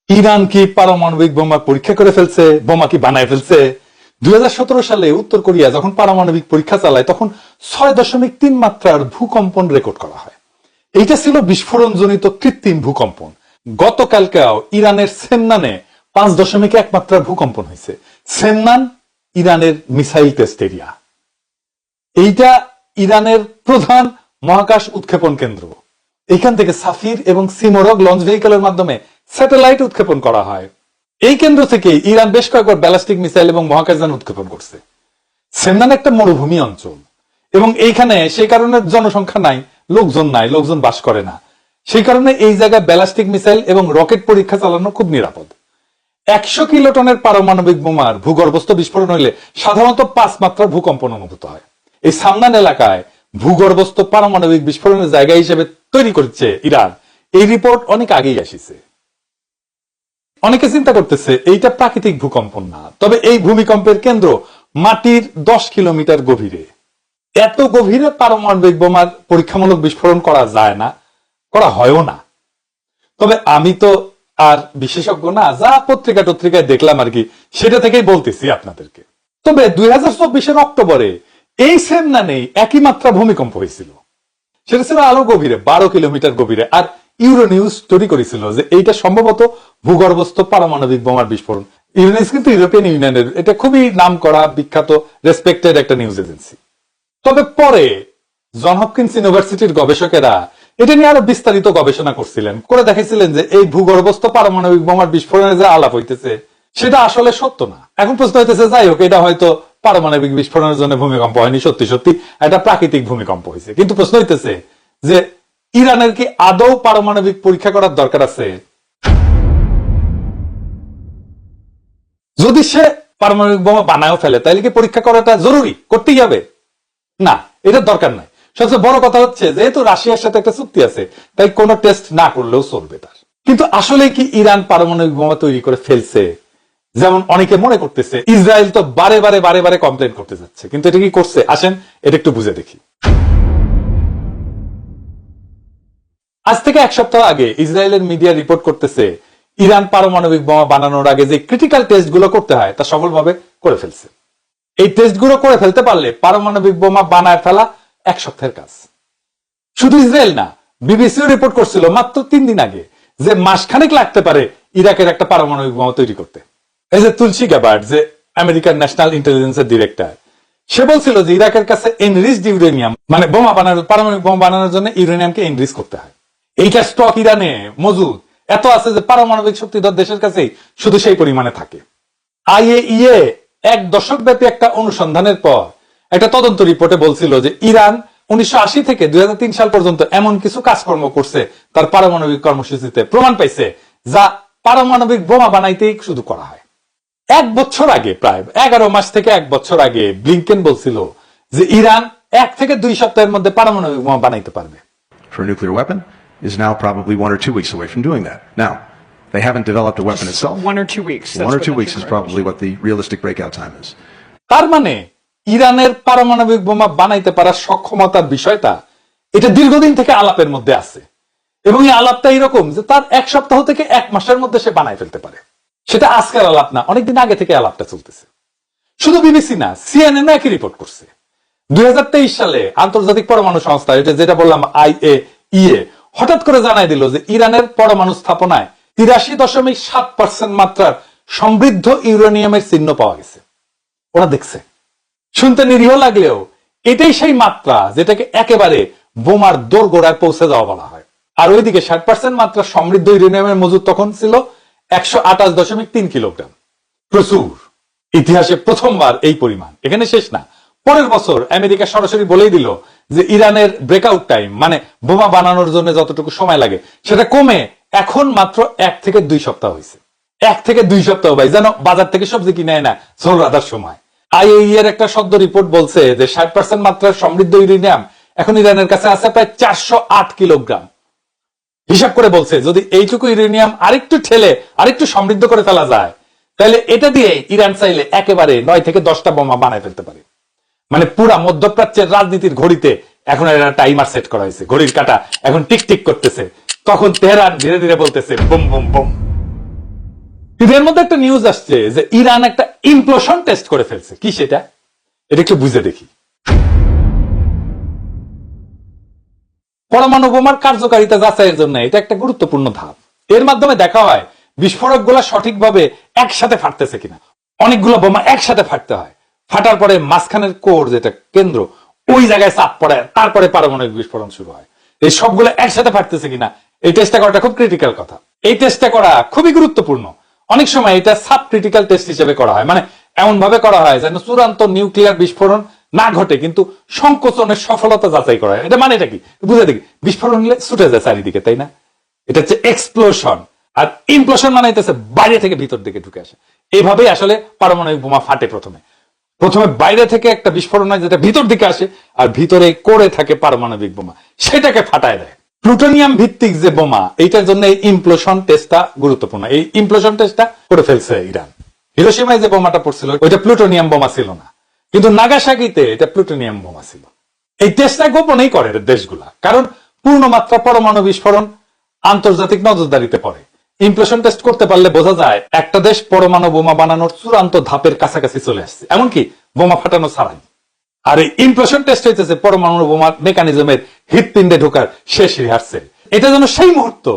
Iran কি পারমাণবিক বোমা পরীক্ষা করে ফেলছে, বোমা কি বানায় ফেলছে? 2017 সালে উত্তর কোরিয়া যখন পারমাণবিক পরীক্ষা চালায় তখন 6.3 মাত্রার ভূকম্পন রেকর্ড করা হয়। এইটা ছিল বিস্ফোরণজনিত কৃত্রিম ভূকম্পন। গতকালকেও ইরানের সেমনানে 5.1 মাত্রার ভূকম্পন হয়েছে। সেমনান ইরানের মিসাইল টেস্ট এরিয়া। এইটা ইরানের প্রধান মহাকাশ উৎক্ষেপণ কেন্দ্র। এখান থেকে সাফির এবং সিমোরগ লঞ্চ ভেহিকেলের মাধ্যমে স্যাটেলাইট উৎক্ষেপণ করা হয়। এই কেন্দ্র থেকে ইরান বেশ কয়েকবার ব্যালিস্টিক মিসাইল এবং মহাকাশযান উৎক্ষেপণ করছে। সেমনান একটা মরুভূমি অঞ্চল এবং এইখানে সেই কারণে জনসংখ্যা নাই, লোকজন বাস করে না। সেই কারণে এই জায়গায় ব্যালিস্টিক মিসাইল এবং রকেট পরীক্ষা চালানো খুব নিরাপদ। 100 কিলোটনের পারমাণবিক বোমার ভূগর্ভস্থ বিস্ফোরণ হইলে সাধারণত 5 মাত্রার ভূকম্পন অনুভূত হয়। এই সামনান এলাকায় ভূগর্ভস্থ পারমাণবিক বিস্ফোরণের জায়গা হিসেবে তৈরি করছে ইরান, এই রিপোর্ট অনেক আগেই আসিছে। অনেকে চিন্তা করতেছে এইটা প্রাকৃতিক ভূকম্পন না, তবে এই ভূমিকম্পের কেন্দ্র মাটির 10 কিলোমিটার গভীরে। এত গভীরে পারমাণবিক বোমার পরীক্ষামূলক বিস্ফোরণ করা যায় না, করা হয়ও না। তবে আমি তো আর বিশেষজ্ঞ না, যা পত্রিকায় দেখলাম আর কি, সেটা থেকেই বলতেছি আপনাদেরকে। তবে 2024 অক্টোবরে এই সেমনানেই একই মাত্রা ভূমিকম্প হয়েছিল। সেটা ছিল আরো গভীরে, 12 কিলোমিটার গভীরে। আর ইউরোনিউজ স্টোরি করেছিল যে এইটা সম্ভবত ভূগর্ভস্থ পারমাণবিক বোমার বিস্ফোরণ। ইউরোনিউজ কিন্তু ইউরোপিয়ান ইউনিয়নের, এটা খুবই নাম করা, বিখ্যাত, রেসপেক্টেড একটা নিউজ এজেন্সি। তবে পরে জন হপকিন্স ইউনিভার্সিটির গবেষকেরা এটা নিয়ে আরো বিস্তারিত গবেষণা করছিলেন, করে দেখেছিলেন যে এই ভূগর্ভস্থ পারমাণবিক বোমার বিস্ফোরণের যে আলাপ হইতেছে সেটা আসলে সত্য না। এখন প্রশ্ন হইতেছে, যাই হোক, এটা হয়তো পারমাণবিক বিস্ফোরণের জন্য ভূমিকম্প হয়নি, সত্যি একটা প্রাকৃতিক ভূমিকম্প হয়েছে। কিন্তু প্রশ্ন হইতেছে যে ইরানের কি আদৌ পারমাণবিক পরীক্ষা করার দরকার আছে? যদি সে পারমাণবিক বোমা বানায়ও ফেলে তাহলে কি পরীক্ষা করাটা জরুরি, করতেই হবে? না, এটার দরকার নাই। সবচেয়ে বড় কথা হচ্ছে, যেহেতু রাশিয়ার সাথে একটা চুক্তি আছে, তাই কোনো টেস্ট না করলেও চলবে তার। কিন্তু আসলে কি ইরান পারমাণবিক বোমা তৈরি করে ফেলছে যেমন অনেকে মনে করতেছে? ইসরায়েল তো বারে বারে কমপ্লেন করতে যাচ্ছে, কিন্তু এটা কি করছে? আসেন এটা একটু বুঝে দেখি। আজ থেকে 1 সপ্তাহ আগে ইসরায়েলের মিডিয়া রিপোর্ট করতেছে ইরান পারমাণবিক বোমা বানানোর আগে যে ক্রিটিক্যাল টেস্ট গুলো করতে হয় তা সফলভাবে করে ফেলছে। এই টেস্ট গুলো করে ফেলতে পারলে পারমাণবিক বোমা বানায় ফেলা 1 সপ্তাহের কাজ। শুধু ইসরায়েল না, বিবিসিও রিপোর্ট করছিল মাত্র 3 দিন আগে যে মাসখানেক লাগতে পারে ইরাকের একটা পারমাণবিক বোমা তৈরি করতে। এই যে তুলসী গ্যাবার্ড, যে আমেরিকান ন্যাশনাল ইন্টেলিজেন্সের ডিরেক্টর, সে বলছিল যে ইরাকের কাছে এনরিচড ইউরেনিয়াম, মানে বোমা বানানোর, পারমাণবিক বোমা বানানোর জন্য ইউরেনিয়ামকে এনরিচ করতে হয়। এইটা স্টক ইরানে মজুদ এত আছে যে পারমাণবিক শক্তিধর দেশের কাছেই শুধু সেই পরিমাণে থাকে। আইএইএ 1 দশক ব্যাপী একটা অনুসন্ধানের পর একটা তদন্ত রিপোর্টে বলছিল যে ইরান 1980 থেকে 2003 সাল পর্যন্ত এমন কিছু কাজকর্ম করছে তার পারমাণবিক কর্মসূচিতে প্রমাণ পাইছে যা পারমাণবিক বোমা বানাইতেই শুধু করা হয়। 1 বছর আগে, প্রায় 11 মাস থেকে 1 বছর আগে ব্লিংকেন বলছিল যে ইরান 1 থেকে 2 সপ্তাহের মধ্যে পারমাণবিক বোমা বানাইতে পারবে। For a nuclear weapon is now probably 1 or 2 weeks away from doing that. Now, they haven't developed a weapon itself. 1 or 2 weeks. 1 or 2 weeks is probably what the realistic breakout time is. তার মানে ইরানের পারমাণবিক বোমা বানাইতে পারার সক্ষমতার বিষয়টা এটা দীর্ঘদিন থেকে আলাপের মধ্যে আছে, এবং এই আলাপটা এরকম যে তার 1 সপ্তাহ থেকে 1 মাসের মধ্যে সে বানাই ফেলতে পারে। সেটা আজকের আলাপ না, অনেকদিন আগে থেকে আলাপটা চলতেছে। শুধু বিবিসি না, সিএনএন একই রিপোর্ট করছে। 2023 সালে আন্তর্জাতিক পরমাণু সংস্থা, এটা যেটা বললাম আইএইএ, হঠাৎ করে জানাই দিল যে ইরানের পরমাণু স্থাপনায় 83.7% মাত্রার সমৃদ্ধ ইউরেনিয়ামের চিহ্ন পাওয়া গেছে। ওরা দেখছে। শুনতে নিরীহ লাগলেও এটাই সেই মাত্রা যেটাকে একেবারে বোমার দোরগোড়ায় পৌঁছে যাওয়া বলা হয়। আর ওইদিকে 60% মাত্রা সমৃদ্ধ ইউরেনিয়ামের মজুদ তখন ছিল 128.3 কিলোগ্রাম। প্রচুর। ইতিহাসে প্রথমবার এই পরিমাণ। এখানে শেষ না, পরের বছর আমেরিকা সরাসরি বলেই দিল যে ইরানের ব্রেকআউট টাইম, মানে বোমা বানানোর জন্য যতটুকু সময় লাগে, সেটা কমে এখন মাত্র 1 থেকে 2 সপ্তাহ হয়েছে। 1 থেকে 2 সপ্তাহ ভাই, যেন বাজার থেকে সবজি কিনে না ঝোল রাধার সময়। আইএইএ এর একটা সদ্য রিপোর্ট বলছে যে 60% মাত্রার সমৃদ্ধ ইউরেনিয়াম এখন ইরানের কাছে আছে প্রায় 408 কিলোগ্রাম। হিসাব করে বলছে যদি এইটুকু ইউরেনিয়াম আরেকটু ঠেলে আরেকটু সমৃদ্ধ করে ফেলা যায়, তাহলে এটা দিয়ে ইরান চাইলে একেবারে 9 থেকে 10টা বোমা বানায় ফেলতে পারে। মানে পুরা মধ্যপ্রাচ্যের রাজনীতির ঘড়িতে এখন একটা টাইমার সেট করা হয়েছে, ঘড়ির কাঁটা এখন টিক টিক করতেছে। তখন তেহরান ধীরে ধীরে বলতেছে বুম বুম বুম। কিন্তু এর মধ্যে একটা নিউজ আসছে যে ইরান একটা ইমপ্লোশন টেস্ট করে ফেলছে। কি সেটা? এটা একটু বুঝে দেখি। পরমাণু বোমার কার্যকারিতা যাচাইয়ের জন্য এটা একটা গুরুত্বপূর্ণ ধাপ। এর মাধ্যমে দেখা হয় বিস্ফোরক গুলা সঠিকভাবে একসাথে ফাটতেছে কিনা। অনেকগুলো বোমা একসাথে ফাটতে হয়, ফাটার পরে মাঝখানের কোর যেটা কেন্দ্র, ওই জায়গায় চাপ পড়ে, তারপরে পারমাণবিক বিস্ফোরণ শুরু হয়। এই সবগুলো একসাথে ফাটতেছে কিনা এই টেস্টটা করাটা খুব ক্রিটিক্যাল কথা। এই টেস্টটা করা খুবই গুরুত্বপূর্ণ। অনেক সময় এটা সাব ক্রিটিক্যাল টেস্ট হিসেবে করা হয়, মানে এমন ভাবে করা হয় যেন চূড়ান্ত নিউক্লিয়ার বিস্ফোরণ না ঘটে কিন্তু সংকোচনের সফলতা যাচাই করা হয়। এটা মানে এটা কি বুঝে দেখি, বিস্ফোরণ হলে ছুটে যায় চারিদিকে, তাই না? এটা হচ্ছে এক্সপ্লোশন। আর ইমপ্লোশন মানে হচ্ছে বাইরে থেকে ভিতর দিকে ঢুকে আসে। এইভাবেই আসলে পারমাণবিক বোমা ফাটে। প্রথমে বাইরে থেকে একটা বিস্ফোরণ হয় যেটা ভিতর দিকে আসে, আর ভিতরে করে থাকে পারমাণবিক বোমা, সেটাকে ফাটায় দেয়। প্লুটোনিয়াম ভিত্তিক যে বোমা, এইটার জন্য এই ইমপ্লোশন টেস্টটা গুরুত্বপূর্ণ। এই ইমপ্লোশন টেস্টটা করে ফেলছে ইরান। হিরোশিমায় যে বোমাটা পড়ছিল ওইটা প্লুটোনিয়াম বোমা ছিল না, কিন্তু নাগাসাকিতে এটা প্লুটোনিয়াম বোমা ছিল। এই টেস্টটা গোপনেই করে দেশগুলা, কারণ পূর্ণমাত্রা পরমাণু বিস্ফোরণ আন্তর্জাতিক নজরদারিতে পড়ে। ইমপ্রেশন টেস্ট করতে পারলে বোঝা যায় একটা দেশ পরমাণু বোমা বানানোর চূড়ান্ত ধাপের কাছাকাছি চলে আসছে, এমনকি বোমা ফাটানো ছাড়াই। আর এই ইমপ্রেশন টেস্ট হইতেছে পরমাণু বোমা মেকানিজমের হৃৎপিণ্ডে ঢোকার শেষ রিহার্সেল। এটা যেন সেই মুহূর্ত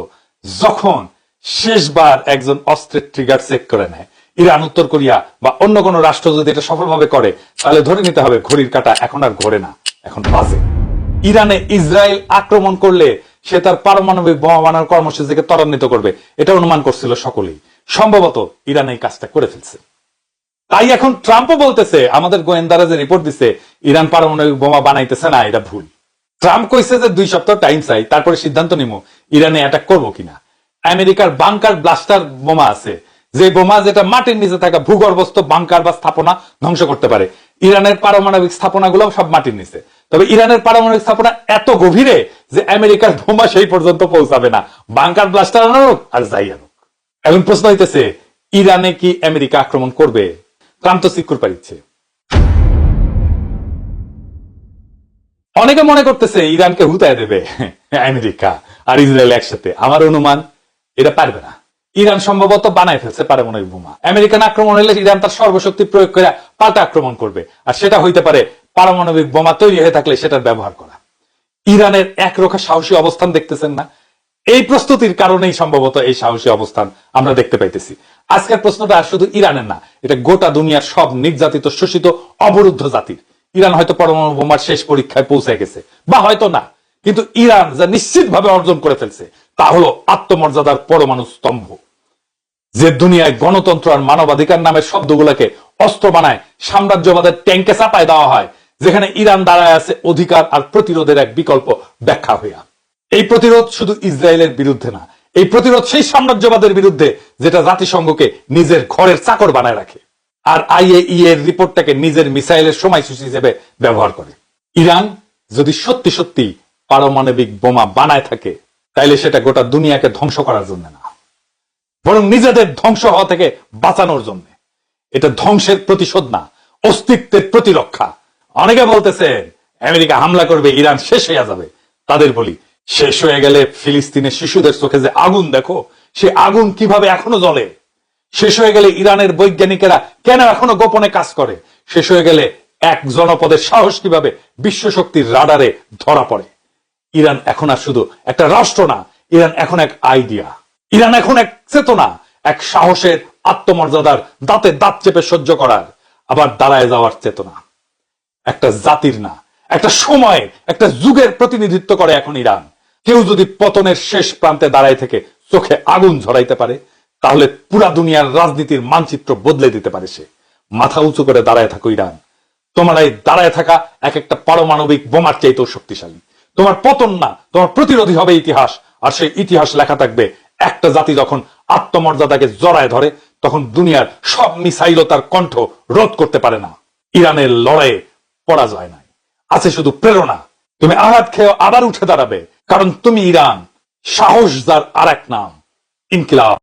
যখন শেষবার একজন অস্ত্রের ট্রিগার চেক করে নেয়। ইরান, উত্তর কোরিয়া বা অন্য কোন রাষ্ট্র যদি এটা সফলভাবে করে, তাহলে ধরে নিতে হবে ঘড়ির কাঁটা এখন আর ঘোরে না, এখন বাজে। ইরানে ইসরায়েল আক্রমণ করলে সে তার পারমাণবিক বোমা বানানোর কর্মসূচিকে ত্বরান্বিত করবে, এটা অনুমান করছিল সকলেই। সম্ভবত ইরান এই কাজটা করে ফেলছে। তাই এখন ট্রাম্পও বলতেছে আমাদের গোয়েন্দারা যে রিপোর্ট দিছে ইরান পারমাণবিক বোমা বানাইতেছে না, এটা ভুল। ট্রাম্প কইছে যে 2 সপ্তাহ টাইম চাই, তারপরে সিদ্ধান্ত নিব ইরানে অ্যাটাক করবো কিনা। আমেরিকার বাংকার ব্লাস্টার বোমা আছে, যে বোমা যেটা মাটির নিচে থাকা ভূগর্ভস্থ বাংকার বা স্থাপনা ধ্বংস করতে পারে। ইরানের পারমাণবিক স্থাপনাগুলো সব মাটির নিচে, তবে ইরানের পারমাণবিক স্থাপনা এত গভীরে যে আমেরিকার বোমা সেই পর্যন্ত পৌঁছাবে না, বাংকার ব্লাস্টার আনুক আর যাই আনুক। এখন প্রশ্ন হইতেছে ইরানে কি আমেরিকা আক্রমণ করবে? ট্রাম্প তো সিকিউর পারিচ্ছে। অনেকে মনে করতেছে ইরানকে হুতায় দেবে আমেরিকা আর ইসরায়েল একসাথে। আমার অনুমান এটা পারবে না। ইরান সম্ভবত বানায় ফেলছে পারমাণবিক বোমা। আমেরিকান আক্রমণ হলে ইরান তার সর্বশক্তি প্রয়োগ করে পাল্টা আক্রমণ করবে, আর সেটা হইতে পারে পারমাণবিক বোমা তৈরি হয়ে থাকলে সেটার ব্যবহার করা। ইরানের একরোখা সাহসী অবস্থান দেখতেছেন না? এই প্রস্তুতির কারণেই সম্ভবত এই সাহসী অবস্থান আমরা দেখতে পাইতেছি। আজকের প্রশ্নটা শুধু ইরানের না, এটা গোটা দুনিয়ার সব নির্যাতিত, শোষিত, অবরুদ্ধ জাতির। ইরান হয়তো পরমাণু বোমার শেষ পরীক্ষায় পৌঁছে গেছে, বা হয়তো না, কিন্তু ইরান যা নিশ্চিতভাবে অর্জন করে ফেলছে তা হলো আত্মমর্যাদার পরমাণু স্তম্ভ। যে দুনিয়ায় গণতন্ত্র আর মানবাধিকার নামের শব্দগুলোকে অস্ত্র বানায় সাম্রাজ্যবাদের ট্যাঙ্কে চাপায় দেওয়া হয়, যেখানে ইরান দাঁড়ায় আছে অধিকার আর প্রতিরোধের এক বিকল্প ব্যাখ্যা হইয়া। এই প্রতিরোধ শুধু ইসরায়েলের বিরুদ্ধে না, এই প্রতিরোধ সেই সাম্রাজ্যবাদের বিরুদ্ধে যেটা জাতিসংঘকে নিজের ঘরের চাকর বানায় রাখে, আর IAEA এর রিপোর্টটাকে নিজের মিসাইলের সময়সূচি হিসেবে ব্যবহার করে। ইরান যদি সত্যি সত্যি পারমাণবিক বোমা বানায় থাকে, তাইলে সেটা গোটা দুনিয়াকে ধ্বংস করার জন্য না, বরং নিজেদের ধ্বংস হওয়া থেকে বাঁচানোর জন্য। এটা ধ্বংসের প্রতিশোধ না, অস্তিত্বের প্রতিরক্ষা। অনেকে বলতেছে আমেরিকা হামলা করবে, ইরান শেষ হয়ে যাবে। তাদের বলি, শেষ হয়ে গেলে ফিলিস্তিনের শিশুদের চোখে যে আগুন দেখো, সে আগুন কিভাবে এখনো জ্বলে। শেষ হয়ে গেলে ইরানের বৈজ্ঞানিকেরা কেন এখনো গোপনে কাজ করে। শেষ হয়ে গেলে এক জনপদের সাহস কিভাবে বিশ্ব শক্তির রাডারে ধরা পড়ে। ইরান এখন আর শুধু একটা রাষ্ট্র না, ইরান এখন এক আইডিয়া, ইরান এখন এক চেতনা, এক সাহসের, আত্মমর্যাদার, দাঁতে দাঁত চেপে সহ্য করার, আবার দাঁড়ায় যাওয়ার চেতনা। একটা জাতির না, একটা সময়ের, একটা যুগের প্রতিনিধিত্ব করে এখন ইরান। কেউ যদি পতনের শেষ প্রান্তে দাঁড়ায় থেকে চোখে আগুন ঝরাইতে পারে, তাহলে পুরা দুনিয়ার রাজনীতির মানচিত্র বদলে দিতে পারে সে। মাথা উঁচু করে দাঁড়ায় থাকো ইরান। তোমার এই দাঁড়ায় থাকা এক একটা পারমাণবিক বোমার চাইতেও শক্তিশালী। তোমার পতন না, তোমার প্রতিরোধী হবে ইতিহাস। আর সেই ইতিহাস লেখা থাকবে একটা জাতি যখন আত্মমর্যাদাকে জড়ায় ধরে, তখন দুনিয়ার সব মিসাইলও তার কণ্ঠ রোধ করতে পারে না। ইরানের লড়াইয়ে পরাজয় নাই, আছে শুধু প্রেরণা। তুমি আঘাত খেয়ে আবার উঠে দাঁড়াবে, কারণ তুমি ইরান। সাহস যার আর এক নাম, ইনকিলাব।